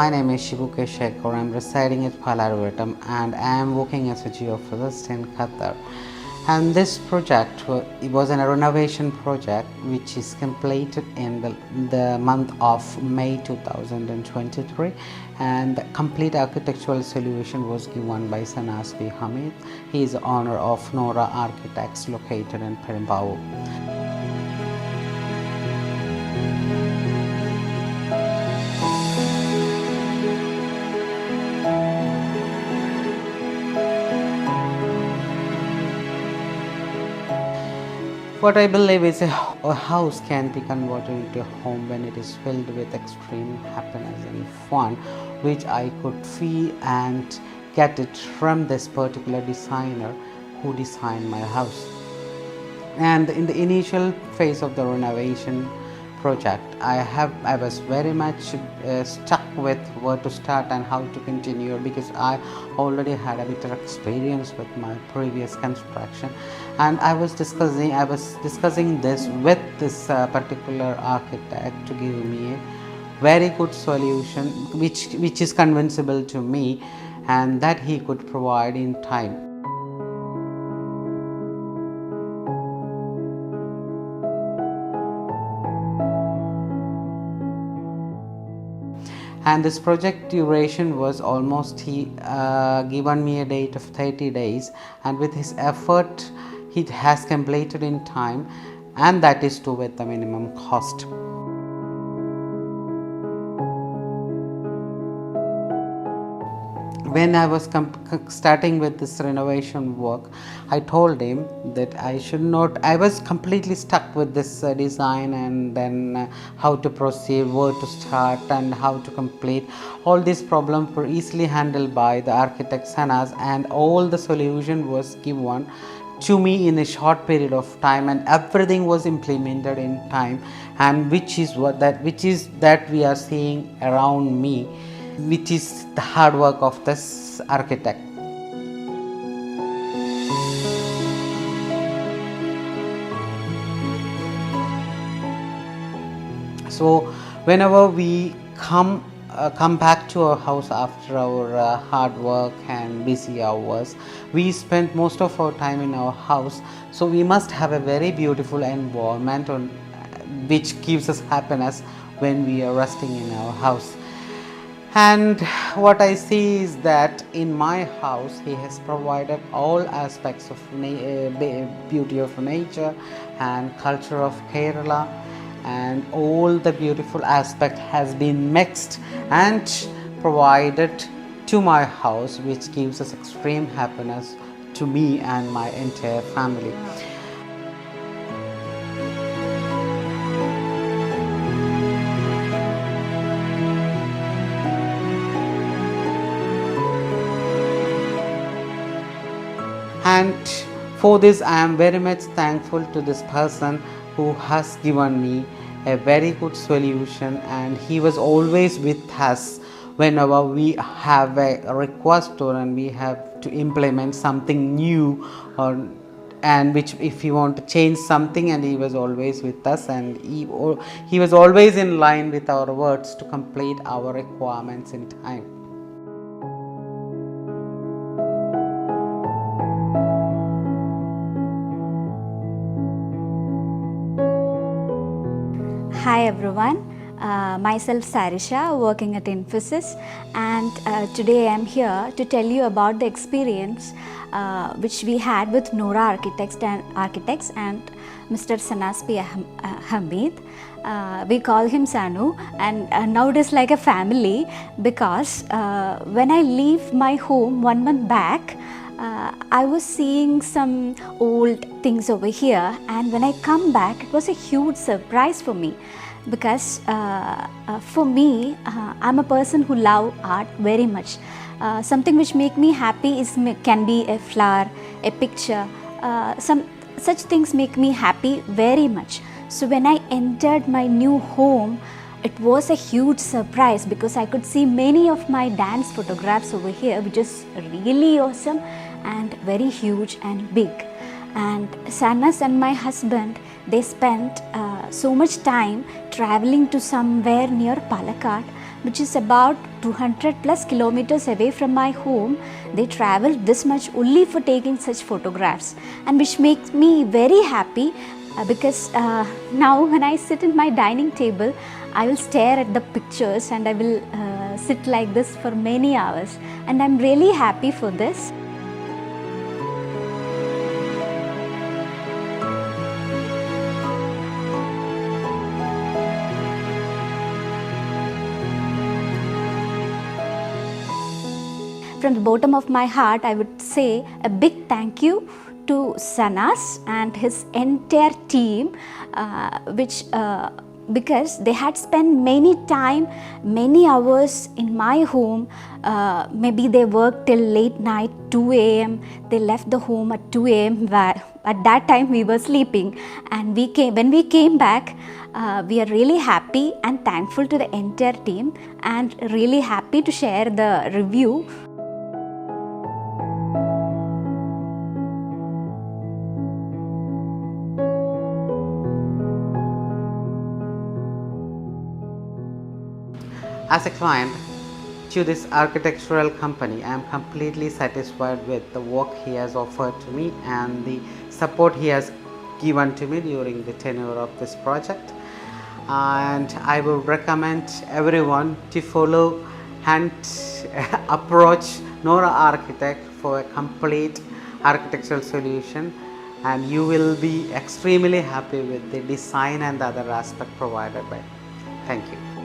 My name is Shivadham. I'm residing at Renovation and I am working as a geophysicist in Qatar. And this project it was a renovation project which is completed in the month of May 2023, and the complete architectural solution was given by P Hameed. He is the owner of Norah Architects located in Perumbau. What I believe is a house can be converted into a home when it is filled with extreme happiness and fun, which I could feel and get it from this particular designer who designed my house. And in the initial phase of the renovation project, I was very much stuck with where to start and how to continue, because I already had a bit of experience with my previous construction, and I was discussing this with this particular architect to give me a very good solution which is convincible to me and that he could provide in time. And this project duration was almost, he given me a date of 30 days, and with his effort he has completed in time, and that is too with the minimum cost. When I was starting with this renovation work, I told him that I was completely stuck with this design, and then how to proceed, where to start and how to complete. All these problems were easily handled by the architect Sanas, and all the solution was given to me in a short period of time, and everything was implemented in time, and which is that we are seeing around me, which is the hard work of this architect. So whenever we come back to our house after our hard work and busy hours, we spend most of our time in our house, so we must have a very beautiful environment which gives us happiness when we are resting in our house. And what I see is that in my house he has provided all aspects of beauty of nature and culture of Kerala, and all the beautiful aspect has been mixed and provided to my house, which gives us extreme happiness to me and my entire family. And for this I am very much thankful to this person who has given me a very good solution, and he was always with us whenever we have a request and we have to implement something new, and which if we want to change something, and he was always with us, and he was always in line with our words to complete our requirements in time. Hi everyone, myself Sarisha, working at Infosys, and today I am here to tell you about the experience which we had with Norah Architects and Mr. Sanas P Hameed. We call him Sanu, and now it is like a family, because when I leave my home 1 month back, I was seeing some old things over here, and when I come back it was a huge surprise for me, because for me, I'm a person who love art very much. Something which make me happy can be a flower, a picture, some such things make me happy very much. So when I entered my new home, it was a huge surprise, because I could see many of my dance photographs over here, which is really awesome and very huge and big. And Sanas and my husband, they spent so much time traveling to somewhere near Palakkad which is about 200 plus kilometers away from my home. They travel this much only for taking such photographs, and which makes me very happy because now when I sit in my dining table, I will stare at the pictures and I will sit like this for many hours, and I'm really happy for this. From the bottom of my heart, I would say a big thank you to Sanas and his entire team, because they had spent many hours in my home. Maybe they worked till late night, 2 a.m. They left the home at 2 a.m. At that time we were sleeping, and when we came back, we are really happy and thankful to the entire team, and really happy to share the review. As a client to this architectural company, I am completely satisfied with the work he has offered to me and the support he has given to me during the tenure of this project. And I would recommend everyone to follow and approach Norah Architect for a complete architectural solution, and you will be extremely happy with the design and the other aspect provided by. Thank you.